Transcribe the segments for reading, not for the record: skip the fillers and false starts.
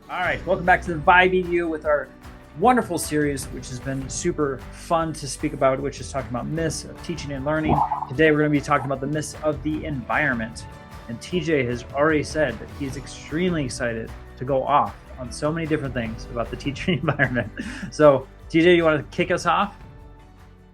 All right, welcome back to the VIBE Edu with our wonderful series, which has been super fun to speak about, which is talking about myths of teaching and learning. Today, we're going to be talking about the myths of the environment. And TJ has already said that he's extremely excited to go off on so many different things about the teaching environment. So, TJ, you want to kick us off?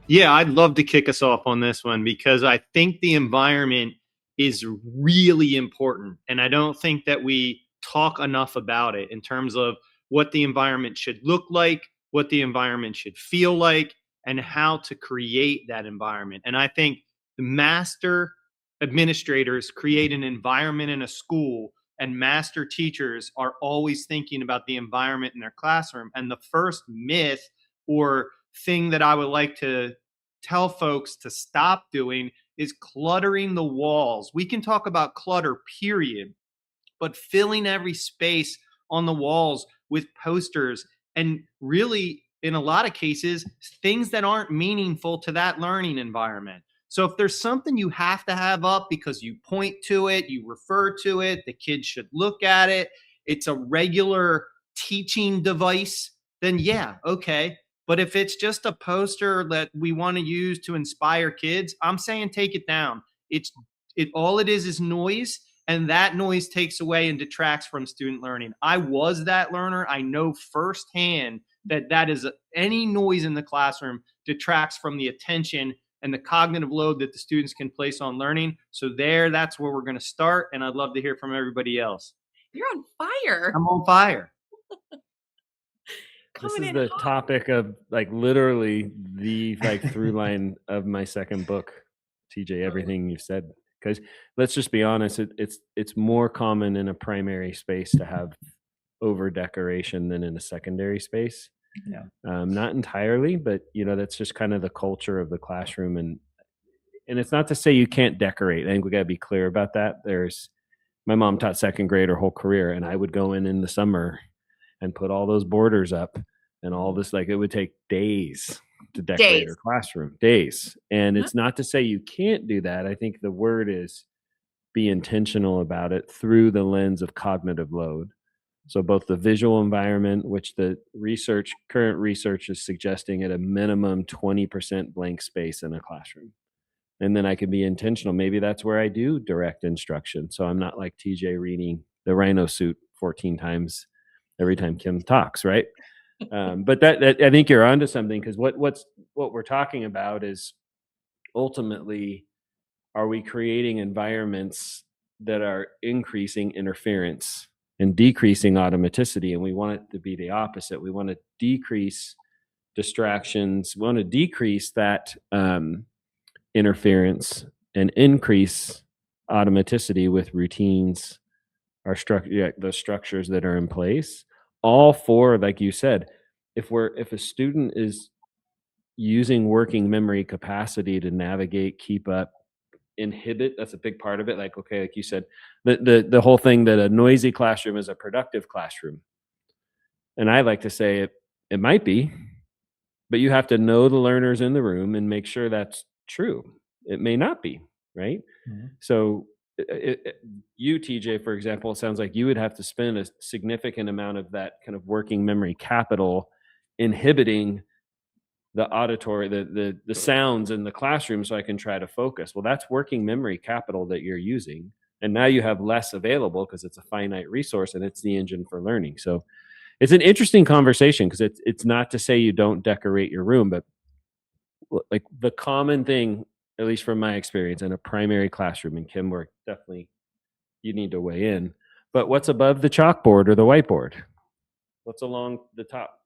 Yeah, I'd love to kick us off on this one because I think the environment is really important. And I don't think that we talk enough about it in terms of what the environment should look like, what the environment should feel like, and how to create that environment. And I think the master administrators create an environment in a school, and master teachers are always thinking about the environment in their classroom. And the first myth or thing that I would like to tell folks to stop doing is cluttering the walls. We can talk about clutter, period, but filling every space on the walls with posters and really, in a lot of cases, things that aren't meaningful to that learning environment. So if there's something you have to have up because you point to it, you refer to it, the kids should look at it, it's a regular teaching device, then yeah, okay. But if it's just a poster that we want to use to inspire kids, I'm saying take it down. All it is noise, and that noise takes away and detracts from student learning. I was that learner. I know firsthand that is any noise in the classroom detracts from the attention and the cognitive load that the students can place on learning. So that's where we're going to start, and I'd love to hear from everybody else. You're on fire. I'm on fire. This is the topic of literally the through line of my second book, TJ, everything you've said. Because let's just be honest, it's more common in a primary space to have over decoration than in a secondary space. Yeah. Not entirely, but that's just kind of the culture of the classroom. And it's not to say you can't decorate. I think we got to be clear about that. My mom taught second grade her whole career, and I would go in the summer and put all those borders up and all this. It would take days to decorate her classroom. Days. And it's not to say you can't do that. I think the word is be intentional about it through the lens of cognitive load. So both the visual environment, which the current research is suggesting at a minimum 20% blank space in a classroom. And then I can be intentional. Maybe that's where I do direct instruction. So I'm not like TJ reading the rhino suit 14 times every time Kim talks, right? But that I think you're onto something, because what we're talking about is ultimately, are we creating environments that are increasing interference and decreasing automaticity? And we want it to be the opposite. We want to decrease distractions. We want to decrease that interference and increase automaticity with routines, the structures that are in place. All for, like you said, if a student is using working memory capacity to navigate, keep up, inhibit, that's a big part of it. Like you said, the whole thing that a noisy classroom is a productive classroom. And I like to say it might be, but you have to know the learners in the room and make sure that's true. It may not be, right? Mm-hmm. So you, TJ, for example, it sounds like you would have to spend a significant amount of that kind of working memory capital inhibiting the auditory, the sounds in the classroom, so I can try to focus. Well, that's working memory capital that you're using. And now you have less available because it's a finite resource and it's the engine for learning. So it's an interesting conversation, because it's not to say you don't decorate your room, but like the common thing, at least from my experience in a primary classroom, and Kim, you need to weigh in, but what's above the chalkboard or the whiteboard? What's along the top?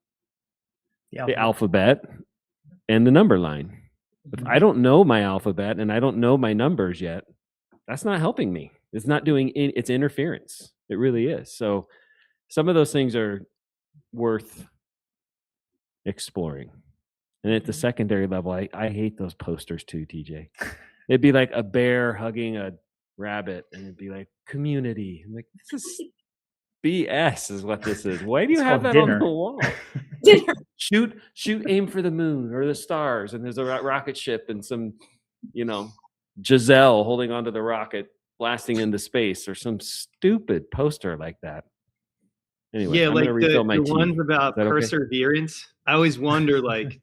The alphabet and the number line. If I don't know my alphabet and I don't know my numbers yet, that's not helping me. It's not doing it's interference. It really is. So some of those things are worth exploring. And at the secondary level, I hate those posters too, TJ. It'd be like a bear hugging a rabbit, and it'd be like community. I'm like, this is BS is what this is. Why do you have that dinner on the wall? Shoot, aim for the moon or the stars, and there's a rocket ship and some, Giselle holding onto the rocket, blasting into space, or some stupid poster like that. Anyway, Yeah, I'm like gonna refill my the tea. ones Is about that okay? perseverance. I always wonder, like,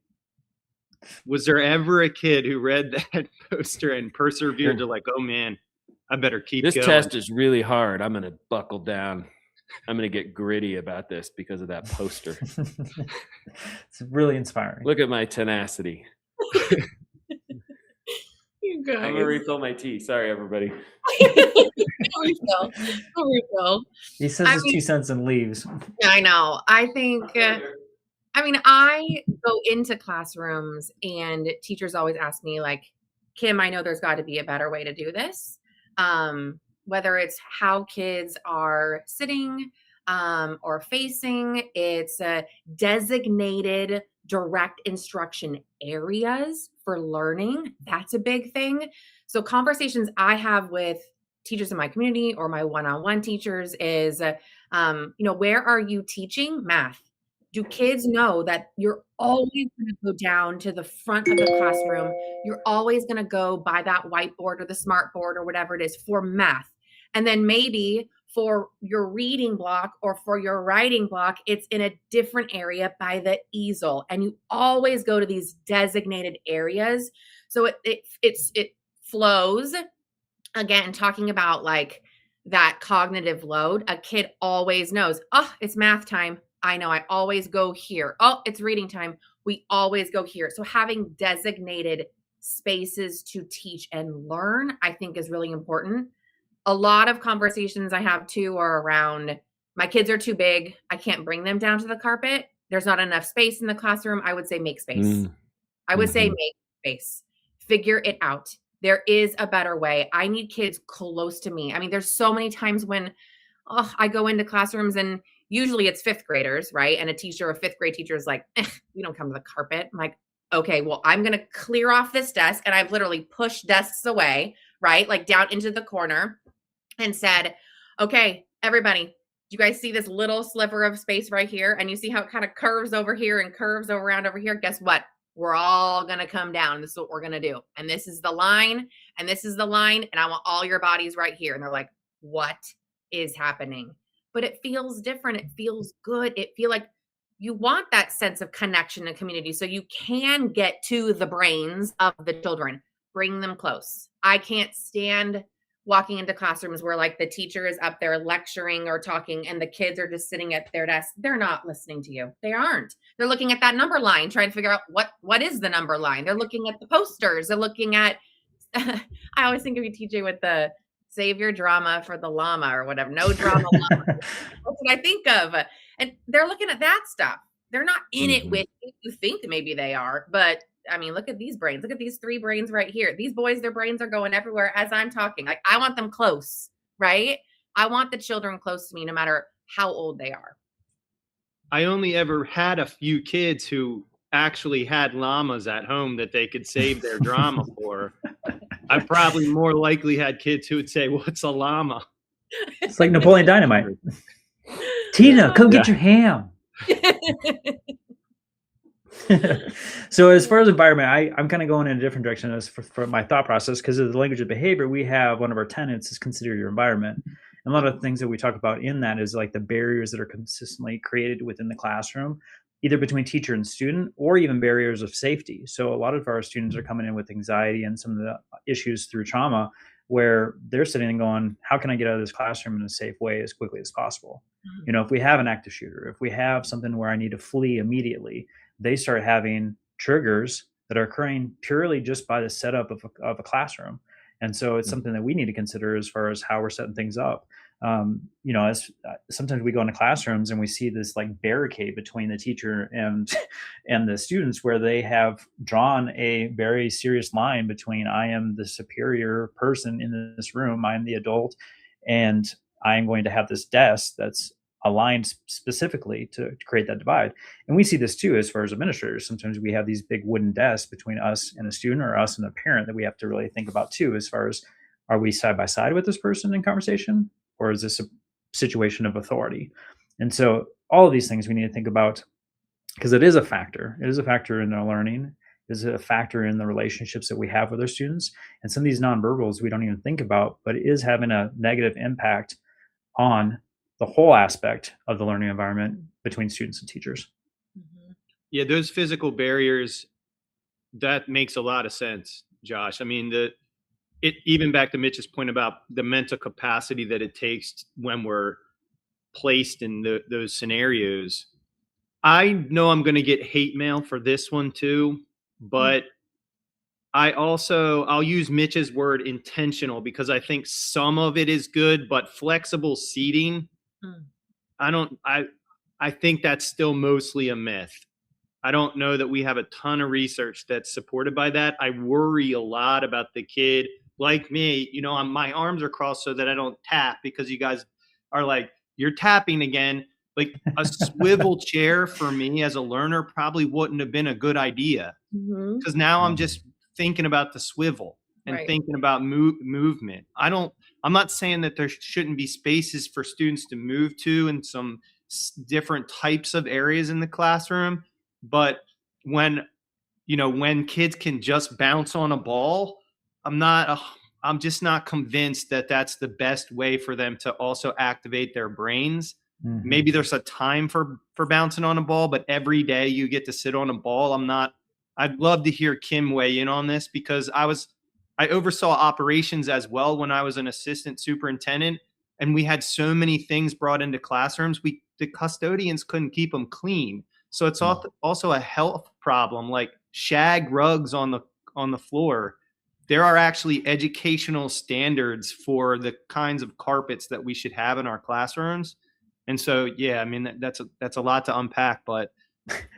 was there ever a kid who read that poster and persevered to like, oh man, I better keep This going. test is really hard. I'm gonna buckle down. I'm gonna get gritty about this because of that poster. It's really inspiring. Look at my tenacity. You guys. I'm gonna refill my tea. Sorry, everybody. Refill. Refill. He says his 2 cents and leaves. I know. I think, I go into classrooms and teachers always ask me, like, Kim, I know there's got to be a better way to do this. Whether it's how kids are sitting or facing, it's designated direct instruction areas for learning. That's a big thing. So conversations I have with teachers in my community or my one-on-one teachers is, where are you teaching math? Do kids know that you're always going to go down to the front of the classroom? You're always going to go by that whiteboard or the smart board or whatever it is for math. And then maybe for your reading block or for your writing block, it's in a different area by the easel. And you always go to these designated areas. So it flows. Again, talking about like that cognitive load, a kid always knows, oh, it's math time. I know I always go here. Oh, it's reading time. We always go here. So having designated spaces to teach and learn, I think is really important. A lot of conversations I have too are around my kids are too big. I can't bring them down to the carpet. There's not enough space in the classroom. I would say make space. I would say make space. Figure it out. There is a better way. I need kids close to me. I mean, there's so many times when I go into classrooms and usually it's fifth graders, right? And a fifth grade teacher is like, we don't come to the carpet. I'm like, okay, well, I'm going to clear off this desk. And I've literally pushed desks away, right? Like down into the corner and said, okay, everybody, do you guys see this little sliver of space right here? And you see how it kind of curves over here and curves around over here? Guess what? We're all going to come down. This is what we're going to do. And this is the line. And this is the line. And I want all your bodies right here. And they're like, what is happening? But it feels different. It feels good. It feels like you want that sense of connection and community so you can get to the brains of the children. Bring them close. I can't stand walking into classrooms where like the teacher is up there lecturing or talking and the kids are just sitting at their desk. They're not listening to you. They aren't. They're looking at that number line, trying to figure out what is the number line. They're looking at the posters. They're looking at, I always think of you, TJ, with the save your drama for the llama or whatever. No drama llama. That's what I think of. And they're looking at that stuff. They're not in it with you. You think maybe they are, but I mean, look at these brains. Look at these 3 brains right here. These boys, their brains are going everywhere as I'm talking. Like I want them close, right? I want the children close to me no matter how old they are. I only ever had a few kids who actually had llamas at home that they could save their drama for. I probably more likely had kids who would say, what's a llama? It's like Napoleon Dynamite. Tina, come get your ham. So as far as environment, I'm kind of going in a different direction as for my thought process, because of the language of behavior, we have one of our tenets is consider your environment. And a lot of the things that we talk about in that is like the barriers that are consistently created within the classroom, either between teacher and student or even barriers of safety. So a lot of our students are coming in with anxiety and some of the issues through trauma where they're sitting and going, how can I get out of this classroom in a safe way as quickly as possible? You know, if we have an active shooter, if we have something where I need to flee immediately, they start having triggers that are occurring purely just by the setup of a classroom. And so it's something that we need to consider as far as how we're setting things up. As sometimes we go into classrooms and we see this like barricade between the teacher and the students, where they have drawn a very serious line between I am the superior person in this room, I'm the adult, and I am going to have this desk that's aligned specifically to create that divide. And we see this too as far as administrators. Sometimes we have these big wooden desks between us and a student or us and a parent that we have to really think about too, as far as, are we side by side with this person in conversation, or is this a situation of authority? And so all of these things we need to think about, because it is a factor. It is a factor in our learning. It is a factor in the relationships that we have with our students. And some of these nonverbals we don't even think about, but it is having a negative impact on the whole aspect of the learning environment between students and teachers. Yeah, those physical barriers, that makes a lot of sense, Josh. I mean, it even back to Mitch's point about the mental capacity that it takes when we're placed in those scenarios. I know I'm going to get hate mail for this one too, but I'll use Mitch's word intentional, because I think some of it is good, but flexible seating, I think that's still mostly a myth. I don't know that we have a ton of research that's supported by that. I worry a lot about the kid like me, my arms are crossed so that I don't tap, because you guys are like, you're tapping again. Like a swivel chair for me as a learner probably wouldn't have been a good idea, because now I'm just thinking about the swivel and thinking about movement. I'm not saying that there shouldn't be spaces for students to move to in some different types of areas in the classroom, but when kids can just bounce on a ball, I'm just not convinced that that's the best way for them to also activate their brains. Maybe there's a time for bouncing on a ball, but every day you get to sit on a ball. I'd love to hear Kim weigh in on this, because I oversaw operations as well when I was an assistant superintendent, and we had so many things brought into classrooms. The custodians couldn't keep them clean. So it's also a health problem, like shag rugs on the floor. There are actually educational standards for the kinds of carpets that we should have in our classrooms. And so, yeah, I mean, that's a lot to unpack, but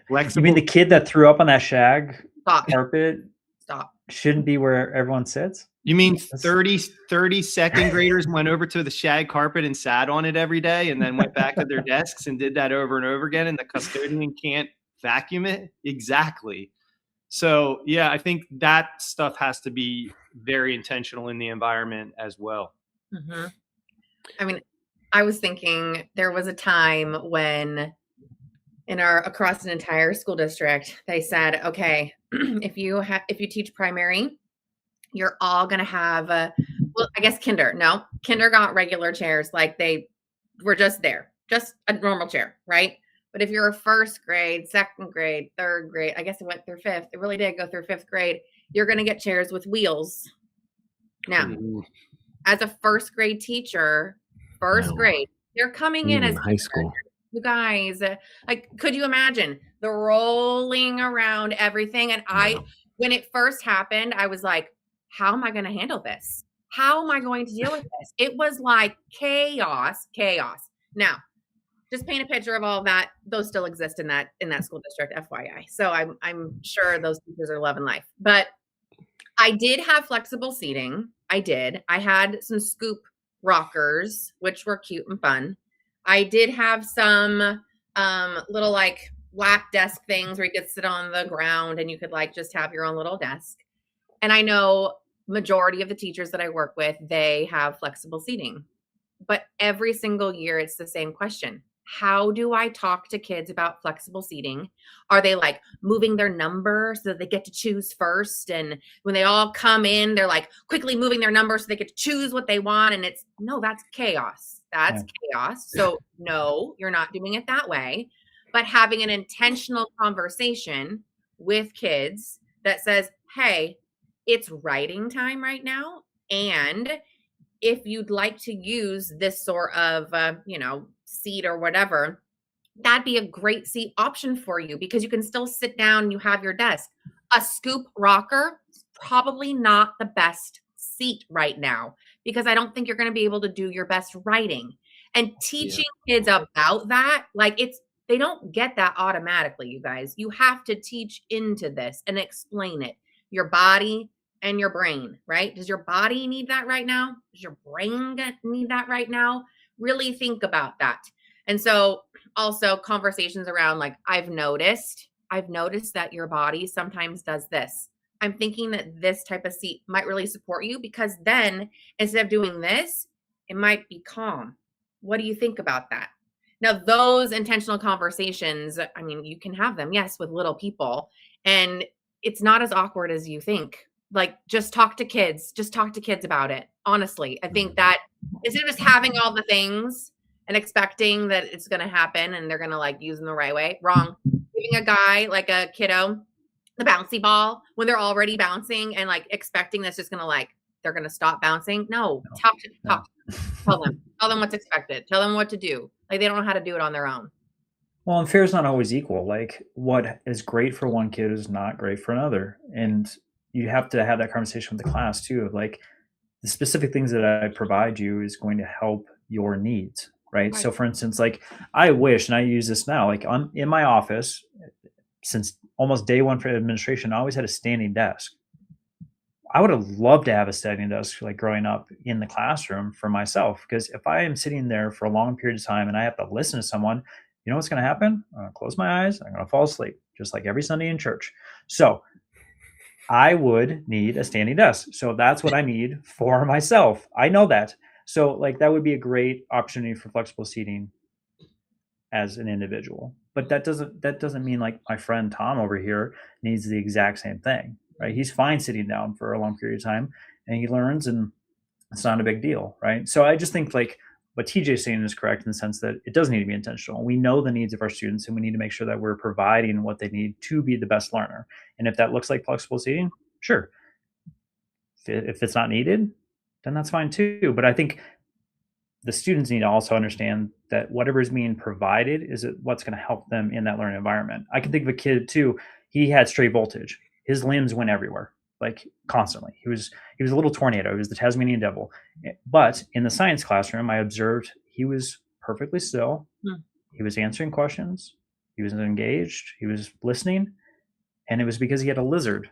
you mean the kid that threw up on that shag carpet Stop. shouldn't be where everyone sits? You mean 30 second graders went over to the shag carpet and sat on it every day and then went back to their desks and did that over and over again, and the custodian can't vacuum it? Exactly. So, yeah, I think that stuff has to be very intentional in the environment as well. I mean, I was thinking there was a time when across an entire school district, they said, okay, if you teach primary, you're all going to have kinder got regular chairs. Like they were just there, just a normal chair. Right. But if you're a first grade, second grade, third grade, I guess it went through fifth. It really did go through fifth grade. You're going to get chairs with wheels. Now, as a first grade teacher, grade, you're coming in as high school. You guys, like, could you imagine the rolling around everything? And when it first happened, I was like, how am I going to handle this? How am I going to deal with this? It was like chaos. Now, just paint a picture of all of that. Those still exist in that school district, FYI. So I'm sure those teachers are loving life. But I did have flexible seating. I had some scoop rockers, which were cute and fun. I did have some little like lap desk things where you could sit on the ground and you could like just have your own little desk. And I know majority of the teachers that I work with, they have flexible seating. But every single year it's the same question. How do I talk to kids about flexible seating? Are they like moving their number so that they get to choose first? And when they all come in, they're like quickly moving their number so they get to choose what they want. And that's chaos. That's chaos. So no, you're not doing it that way. But having an intentional conversation with kids that says, hey, it's writing time right now. And if you'd like to use this sort of, seat or whatever, that'd be a great seat option for you because you can still sit down and you have your desk. A scoop rocker is probably not the best seat right now because I don't think you're going to be able to do your best writing. And teaching kids about that, they don't get that automatically, you guys. You have to teach into this and explain it. Your body and your brain, right? Does your body need that right now? Does your brain need that right now? Really think about that. And so also conversations around I've noticed that your body sometimes does this. I'm thinking that this type of seat might really support you because then instead of doing this, it might be calm. What do you think about that? Now, those intentional conversations, I mean, you can have them, yes, with little people, and it's not as awkward as you think. Just talk to kids about it. Honestly, I think that instead of just having all the things and expecting that it's going to happen and they're going to like use them the right way. Wrong. Giving a guy like a kiddo the bouncy ball when they're already bouncing and like expecting that's just going to like, they're going to stop bouncing. No. Tell them what's expected. Tell them what to do. Like they don't know how to do it on their own. Well, and fair is not always equal. Like what is great for one kid is not great for another. And you have to have that conversation with the class too. Of like the specific things that I provide you is going to help your needs. Right. So for instance, like I wish, and I use this now, like I'm in my office since almost day one for administration, I always had a standing desk. I would have loved to have a standing desk like growing up in the classroom for myself, because if I am sitting there for a long period of time and I have to listen to someone, you know what's going to happen? I'm going to close my eyes. I'm going to fall asleep, just like every Sunday in church. So I would need a standing desk. So that's what I need for myself. I know that. So like that would be a great opportunity for flexible seating as an individual. But that doesn't mean like my friend Tom over here needs the exact same thing, right? He's fine sitting down for a long period of time and he learns and it's not a big deal, right? So I just think like what TJ's saying is correct in the sense that it does need to be intentional. We know the needs of our students and we need to make sure that we're providing what they need to be the best learner. And if that looks like flexible seating, sure. If it's not needed, then that's fine too. But I think the students need to also understand that whatever is being provided is what's going to help them in that learning environment. I can think of a kid too. He had straight voltage. His limbs went everywhere, like constantly. He was a little tornado. He was the Tasmanian devil. But in the science classroom, I observed he was perfectly still. He was answering questions. He was engaged. He was listening. And it was because he had a lizard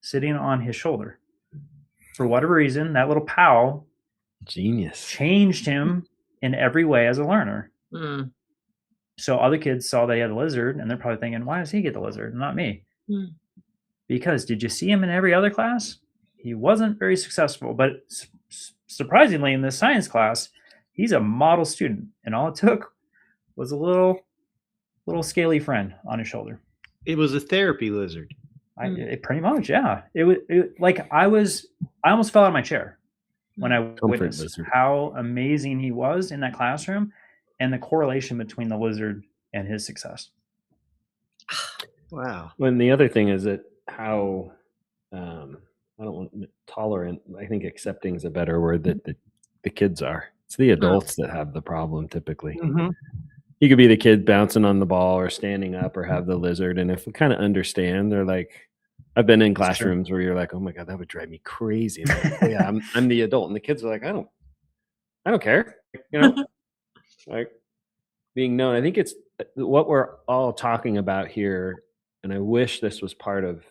sitting on his shoulder. For whatever reason, that little pal genius changed him in every way as a learner. So other kids saw that he had a lizard and they're probably thinking, why does he get the lizard and not me? Because did you see him in every other class? He wasn't very successful, but surprisingly in this science class, he's a model student and all it took was a little scaly friend on his shoulder. It was a therapy lizard. It pretty much, yeah. Like I almost fell out of my chair when I witnessed how amazing he was in that classroom and the correlation between the lizard and his success. Wow. And the other thing is that how, I don't want tolerant, I think accepting is a better word, that the kids are. It's the adults that have the problem typically. You could be the kid bouncing on the ball or standing up or have the lizard. And if we kind of understand, they're like, I've been in classrooms where you're like, oh my God, that would drive me crazy. Like, oh yeah, I'm the adult. And the kids are like, I don't care. You know, like being known. I think it's what we're all talking about here. And I wish this was part of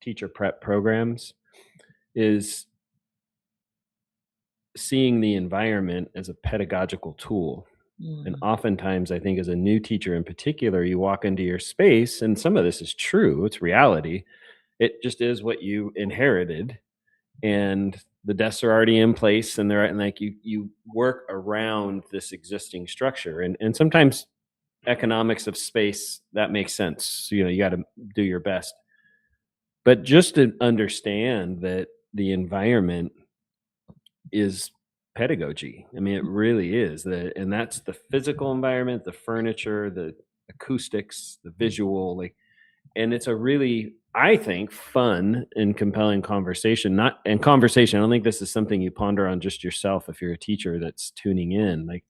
teacher prep programs, is seeing the environment as a pedagogical tool. And oftentimes, I think as a new teacher in particular, you walk into your space, and some of this is true, it's reality. It just is what you inherited, and the desks are already in place, and like you work around this existing structure. And sometimes economics of space, that makes sense. You know, you got to do your best. But just to understand that the environment is pedagogy. I mean, it really is. And that's the physical environment, the furniture, the acoustics, the visual, and it's a really, I think, fun and compelling conversation. I don't think this is something you ponder on just yourself if you're a teacher that's tuning in. Like,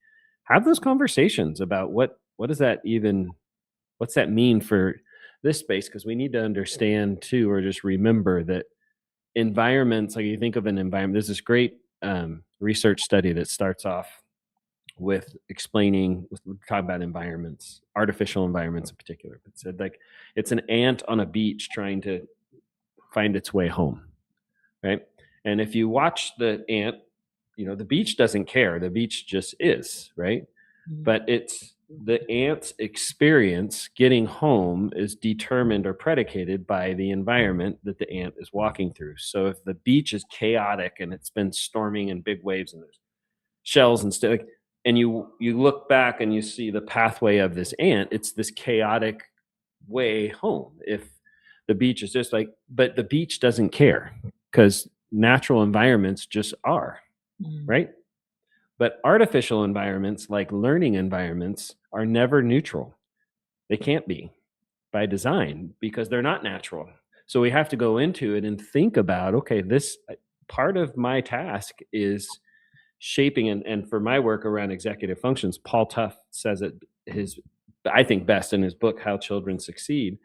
have those conversations about what's that mean for this space? Because we need to understand too, or just remember that environments, like you think of an environment, there's this great research study that starts off with explaining, we're talking about environments, artificial environments in particular. It said like it's an ant on a beach trying to find its way home, right? And if you watch the ant, you know, the beach doesn't care. The beach just is, right? But it's the ant's experience getting home is determined or predicated by the environment that the ant is walking through. So if the beach is chaotic and it's been storming and big waves and there's shells and stuff, and you look back and you see the pathway of this ant, it's this chaotic way home. If the beach is just like, but the beach doesn't care because natural environments just are, right? But artificial environments, like learning environments, are never neutral. They can't be by design because they're not natural. So we have to go into it and think about, okay, this part of my task is shaping, and for my work around executive functions, Paul Tough says it I think best in his book, How Children Succeed,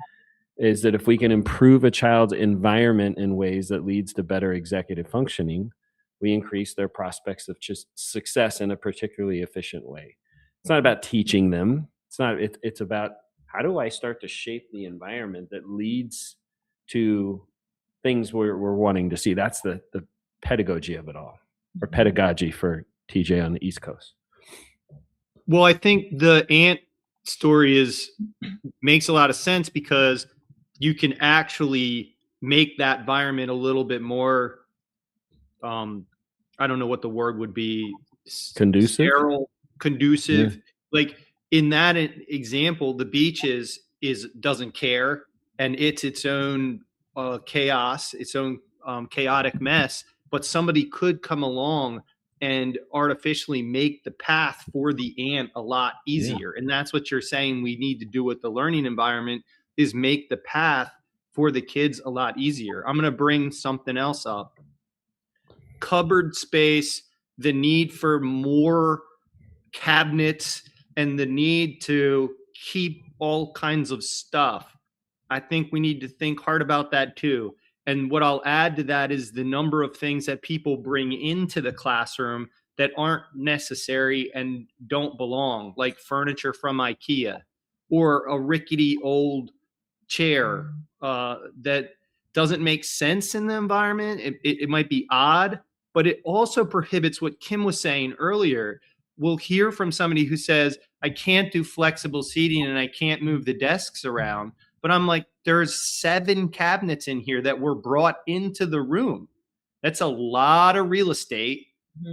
is that if we can improve a child's environment in ways that leads to better executive functioning, we increase their prospects of just success in a particularly efficient way. It's not about teaching them. It's about, how do I start to shape the environment that leads to things we're wanting to see? That's the pedagogy of it all, or pedagogy for TJ on the East Coast. Well, I think the ant story makes a lot of sense because you can actually make that environment a little bit more, I don't know what the word would be. Conducive? Sterile, conducive. Yeah. Like in that example, the beach doesn't care, and it's its own chaos, its own chaotic mess. But somebody could come along and artificially make the path for the ant a lot easier. Yeah. And that's what you're saying we need to do with the learning environment, is make the path for the kids a lot easier. I'm going to bring something else up. Cupboard space, the need for more cabinets, and the need to keep all kinds of stuff. I think we need to think hard about that too. And what I'll add to that is the number of things that people bring into the classroom that aren't necessary and don't belong, like furniture from IKEA or a rickety old chair that doesn't make sense in the environment. It might be odd, but it also prohibits what Kim was saying earlier. We'll hear from somebody who says, I can't do flexible seating and I can't move the desks around. But I'm like, there's 7 cabinets in here that were brought into the room. That's a lot of real estate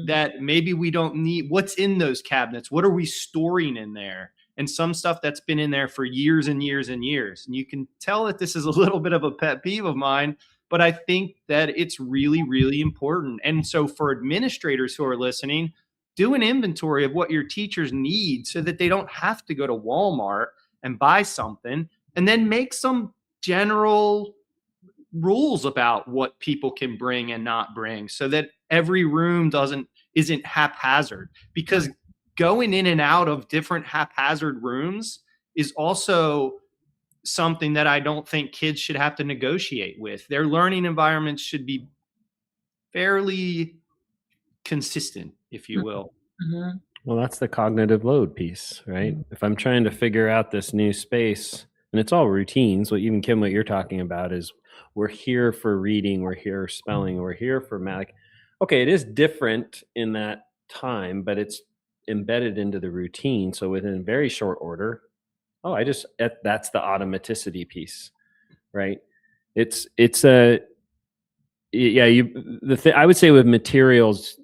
that maybe we don't need. What's in those cabinets? What are we storing in there? And some stuff that's been in there for years and years and years. And you can tell that this is a little bit of a pet peeve of mine, but I think that it's really, really important. And so for administrators who are listening, do an inventory of what your teachers need so that they don't have to go to Walmart and buy something, and then make some general rules about what people can bring and not bring so that every room isn't haphazard. Because going in and out of different haphazard rooms is also something that I don't think kids should have to negotiate with. Their learning environments should be fairly consistent, if you will. Mm-hmm. Well, that's the cognitive load piece, right? If I'm trying to figure out this new space, and it's all routines, what even Kim, what you're talking about is, we're here for reading, we're here for spelling, we're here for math. Okay, it is different in that time, but it's embedded into the routine. So within very short order, that's the automaticity piece, right? I would say with materials,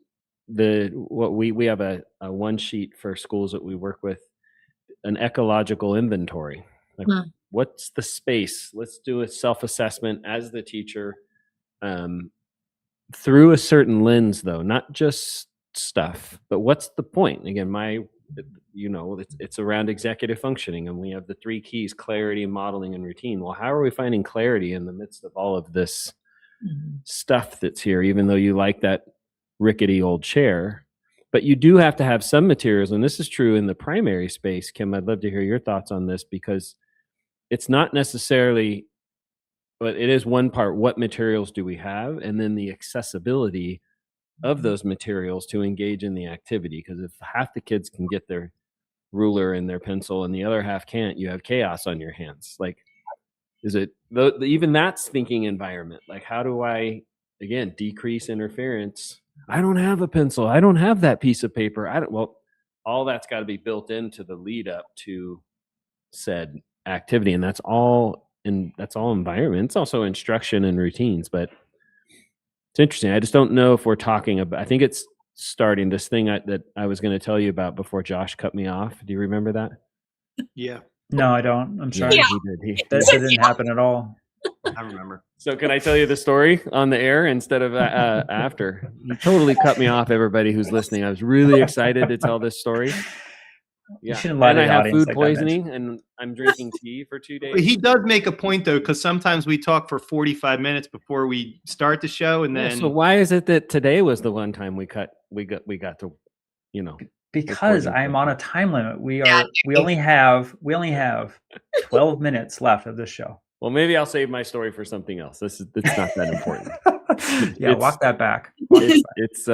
we have a one sheet for schools that we work with, an ecological inventory. Like, what's the space? Let's do a self-assessment as the teacher, through a certain lens, though, not just stuff, but what's the point? Again, it's around executive functioning, and we have the 3 keys: clarity, modeling, and routine. Well, how are we finding clarity in the midst of all of this stuff that's here, even though you like that rickety old chair? But you do have to have some materials, and this is true in the primary space. Kim, I'd love to hear your thoughts on this, because it's not necessarily, but it is one part, what materials do we have, and then the accessibility of those materials to engage in the activity. Because if half the kids can get their ruler and their pencil and the other half can't, you have chaos on your hands. Like, even that's thinking environment. Like, how do I, again, decrease interference? I don't have a pencil. I don't have that piece of paper. All that's got to be built into the lead up to said activity. And that's all environment. It's also instruction and routines, but it's interesting. I just don't know if we're talking about, I think it's starting this thing that I was going to tell you about before Josh cut me off. Do you remember that? Yeah. No, I don't. I'm sorry. Yeah. That didn't happen at all. I remember. So can I tell you the story on the air instead of after? You totally cut me off, everybody who's listening. I was really excited to tell this story. You Yeah. shouldn't lie And to I the have audience food like that, Mitch. poisoning and I'm drinking tea for 2 days. He does make a point though, because sometimes we talk for 45 minutes before we start the show, and Yeah, then so why is it that today was the one time we got to, you know, Because recording I'm on a time limit. We Yeah, only have 12 mints left of this show. Well, maybe I'll save my story for something else. It's not that important. Yeah, It's- walk that back. It's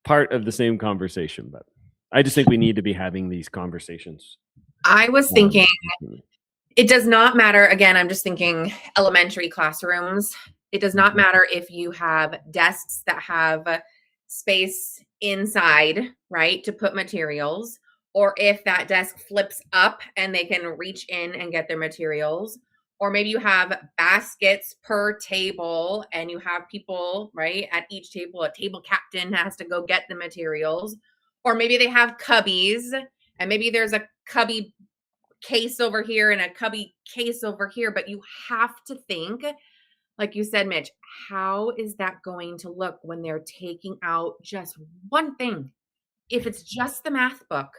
part of the same conversation, but I just think we need to be having these conversations. I was thinking it does not matter. Again, I'm just thinking elementary classrooms. It does not matter if you have desks that have space inside, right, to put materials, or if that desk flips up and they can reach in and get their materials, or maybe you have baskets per table and you have people, right, at each table, a table captain has to go get the materials, or maybe they have cubbies and maybe there's a cubby case over here and a cubby case over here, but you have to think, like you said, Mitch, how is that going to look when they're taking out just one thing? If it's just the math book,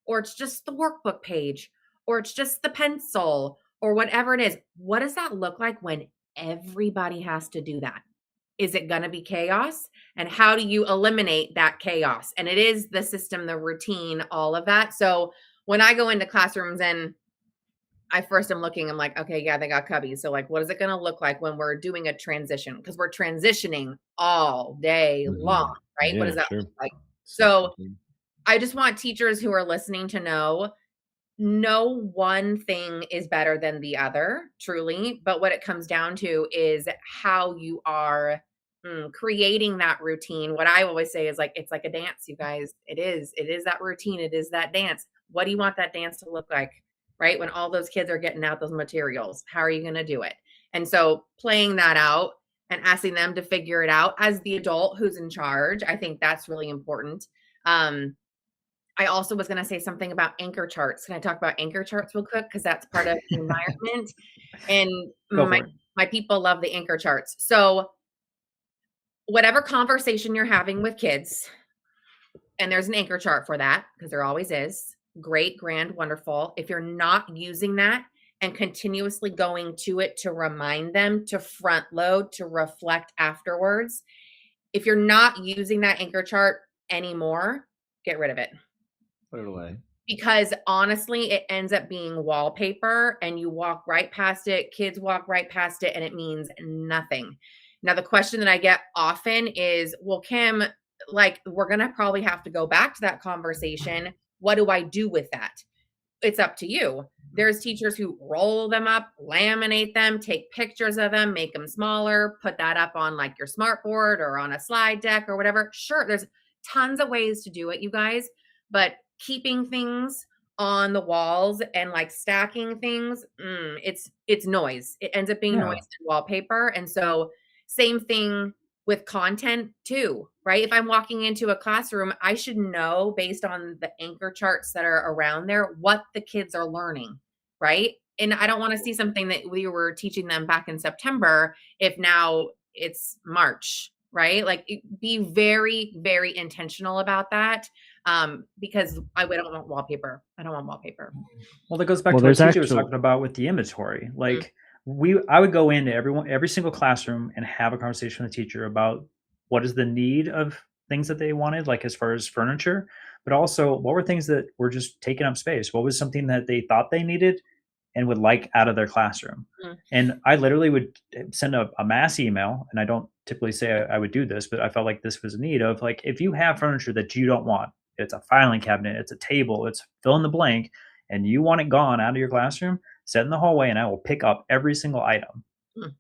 or it's just the workbook page, or it's just the pencil, or whatever it is, what does that look like when everybody has to do that? Is it going to be chaos? And how do you eliminate that chaos? And it is the system, the routine, all of that. So when I go into classrooms and I first am looking, I'm like, okay, yeah, they got cubbies. So like, what is it going to look like when we're doing a transition? Because we're transitioning all day long, right? Yeah, What does that sure. look like? So I just want teachers who are listening to know no one thing is better than the other, truly. But what it comes down to is how you are creating that routine. What I always say is like, it's like a dance, you guys. It is that routine. It is that dance. What do you want that dance to look like? Right? When all those kids are getting out those materials, how are you going to do it? And so playing that out and asking them to figure it out as the adult who's in charge, I think that's really important. I also was going to say something about anchor charts. Can I talk about anchor charts real quick? Because that's part of the environment. And my people love the anchor charts. So whatever conversation you're having with kids, and there's an anchor chart for that, because there always is. Great, grand, wonderful. If you're not using that and continuously going to it to remind them, to front load, to reflect afterwards, if you're not using that anchor chart anymore, get rid of it. put it away. Because honestly, it ends up being wallpaper and you walk right past it. Kids walk right past it and it means nothing. Now, the question that I get often is, well, Kim, like, we're going to probably have to go back to that conversation. What do I do with that? It's up to you. There's teachers who roll them up, laminate them, take pictures of them, make them smaller, put that up on like your smart board or on a slide deck or whatever. Sure, there's tons of ways to do it, you guys, but keeping things on the walls and like stacking things, it's noise. It ends up being noise and wallpaper. And so same thing with content too, right? If I'm walking into a classroom, I should know based on the anchor charts that are around there, what the kids are learning, right? And I don't want to see something that we were teaching them back in September if now it's March, right? Like be very, very intentional about that. Because I don't want wallpaper. I don't want wallpaper. Well, that goes back to what teacher was talking about with the inventory. Like I would go into every single classroom and have a conversation with the teacher about what is the need of things that they wanted, like as far as furniture, but also what were things that were just taking up space? What was something that they thought they needed and would like out of their classroom? And I literally would send a mass email, and I don't typically say I would do this, but I felt like this was a need of like, if you have furniture that you don't want, it's a filing cabinet, it's a table, it's fill in the blank, and you want it gone out of your classroom, sit in the hallway and I will pick up every single item.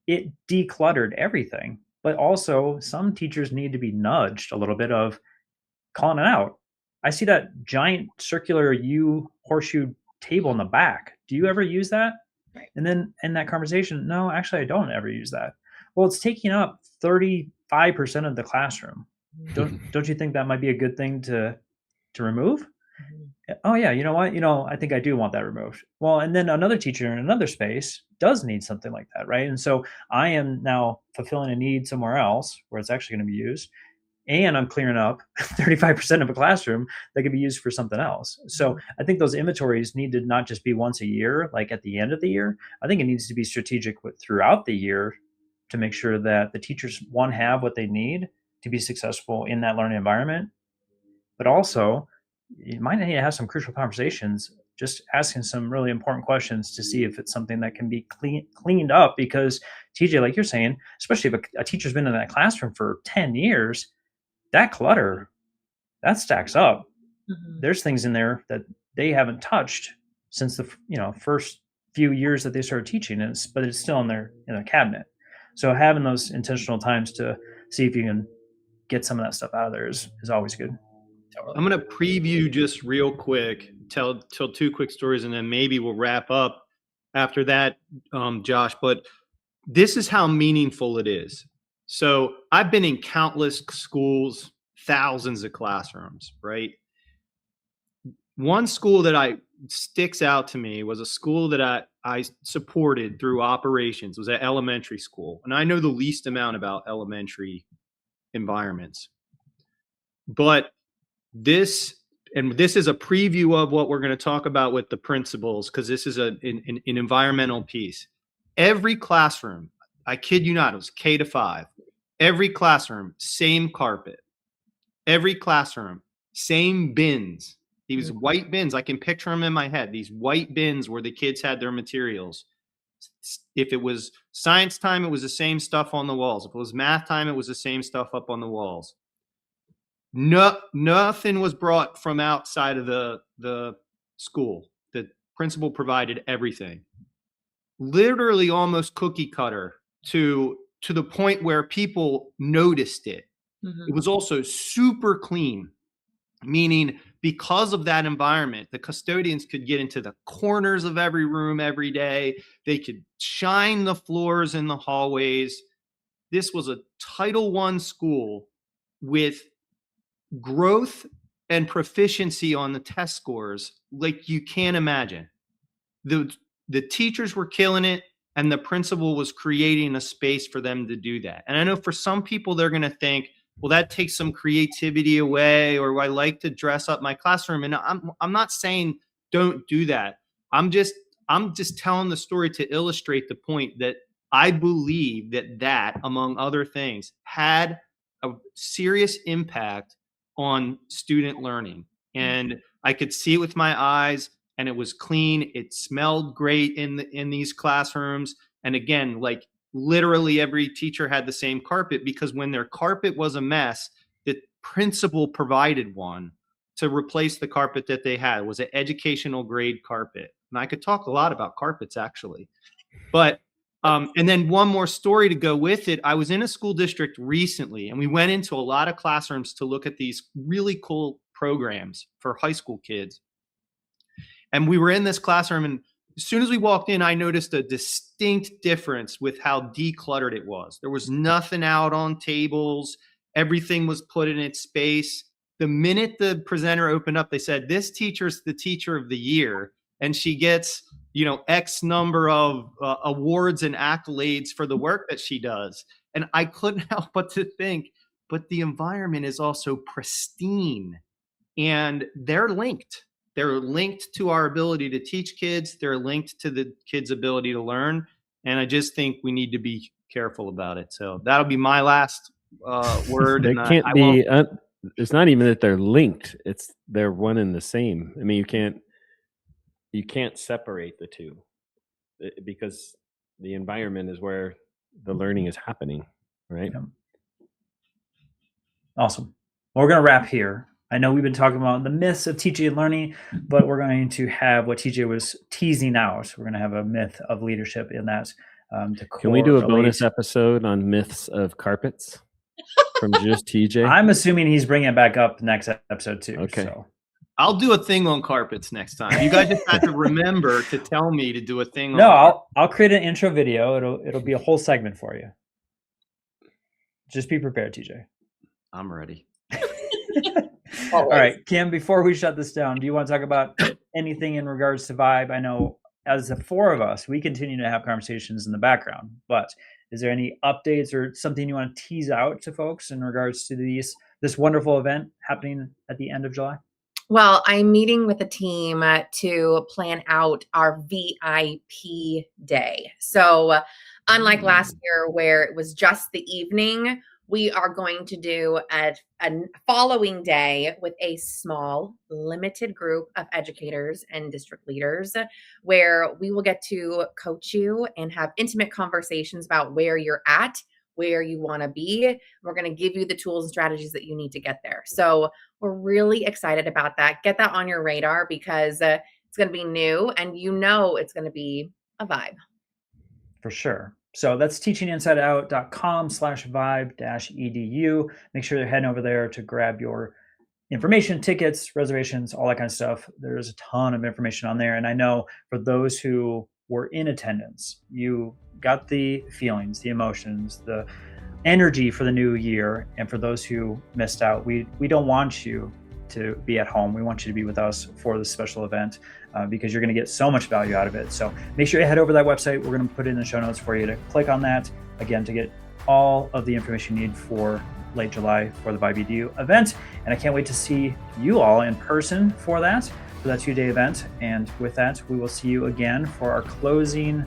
It decluttered everything. But also some teachers need to be nudged a little bit of calling it out. I see that giant circular U horseshoe table in the back. Do you ever use that? Right. And then in that conversation, no, actually I don't ever use that. Well, it's taking up 35% of the classroom. Don't you think that might be a good thing to remove? oh yeah, you know what? I think I do want that removed. Well, and then another teacher in another space does need something like that, right? And so I am now fulfilling a need somewhere else where it's actually going to be used, and I'm clearing up 35% of a classroom that could be used for something else. So I think those inventories need to not just be once a year, like at the end of the year. I think it needs to be strategic throughout the year to make sure that the teachers, one, have what they need to be successful in that learning environment, but also you might need to have some crucial conversations, just asking some really important questions to see if it's something that can be cleaned up. Because TJ, like you're saying, especially if a teacher's been in that classroom for 10 years, that clutter, that stacks up. There's things in there that they haven't touched since the first few years that they started teaching, but it's still in their cabinet. So having those intentional times to see if you can get some of that stuff out of there is always good. I'm going to preview just real quick, tell two quick stories, and then maybe we'll wrap up after that, Josh. But this is how meaningful it is. So I've been in countless schools, thousands of classrooms, right? One school that sticks out to me was a school that I supported through operations. It was an elementary school. And I know the least amount about elementary environments. But this is a preview of what we're going to talk about with the principals, because this is an environmental piece. Every classroom, I kid you not, it was K to 5. Every classroom, same carpet. Every classroom, same bins. These white bins, I can picture them in my head. These white bins where the kids had their materials. If it was science time, it was the same stuff on the walls. If it was math time, it was the same stuff up on the walls. Nothing was brought from outside of the school. The principal provided everything. Literally almost cookie cutter to the point where people noticed it. It was also super clean, meaning because of that environment, the custodians could get into the corners of every room every day. They could shine the floors in the hallways. This was a Title I school with growth and proficiency on the test scores like you can't imagine. The teachers were killing it, and the principal was creating a space for them to do that. And I know for some people, they're going to think, well, that takes some creativity away, or I like to dress up my classroom. And I'm not saying don't do that. I'm just telling the story to illustrate the point that I believe that among other things had a serious impact on student learning. And I could see it with my eyes, and it was clean. It smelled great in these classrooms. And again, like literally every teacher had the same carpet, because when their carpet was a mess, the principal provided one to replace the carpet that they had. It was an educational grade carpet. And I could talk a lot about carpets actually, but and then one more story to go with it. I was in a school district recently, and we went into a lot of classrooms to look at these really cool programs for high school kids. And we were in this classroom, and as soon as we walked in, I noticed a distinct difference with how decluttered it was. There was nothing out on tables. Everything was put in its space. The minute the presenter opened up, they said, this teacher's the teacher of the year, and she gets, X number of awards and accolades for the work that she does. And I couldn't help but to think, but the environment is also pristine, and they're linked. They're linked to our ability to teach kids. They're linked to the kids' ability to learn. And I just think we need to be careful about it. So that'll be my last word. They can't be. It's not even that they're linked. It's they're one and the same. I mean, you can't separate the two, because the environment is where the learning is happening, right? Yeah. Awesome. Well, we're going to wrap here. I know we've been talking about the myths of teaching and learning, but we're going to have what TJ was teasing out. We're going to have a myth of leadership in that. Can we do a bonus episode on myths of carpets from just TJ? I'm assuming he's bringing it back up next episode too. Okay. So. I'll do a thing on carpets next time. You guys just have to remember to tell me to do a thing. I'll create an intro video. It'll be a whole segment for you. Just be prepared, TJ. I'm ready. All right, Kim, before we shut this down, do you want to talk about anything in regards to VIBE? I know as the four of us, we continue to have conversations in the background, but is there any updates or something you want to tease out to folks in regards to this wonderful event happening at the end of July? Well, I'm meeting with the team to plan out our VIP day. So unlike last year where it was just the evening, we are going to do a following day with a small, limited group of educators and district leaders where we will get to coach you and have intimate conversations about where you're at, where you want to be. We're going to give you the tools and strategies that you need to get there. So we're really excited about that. Get that on your radar because it's going to be new and it's going to be a vibe. For sure. So that's teachinginsideout.com/vibe-edu. Make sure you're heading over there to grab your information, tickets, reservations, all that kind of stuff. There's a ton of information on there. And I know for those who were in attendance, you got the feelings, the emotions, the energy for the new year. And for those who missed out, we don't want you to be at home. We want you to be with us for this special event because you're going to get so much value out of it. So make sure you head over to that website. We're going to put it in the show notes for you to click on that, again, to get all of the information you need for late July for the VIBE Edu event. And I can't wait to see you all in person for that 2-day event. And with that, we will see you again for our closing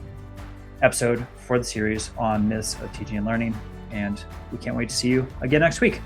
episode for the series on myths of teaching and learning. And we can't wait to see you again next week.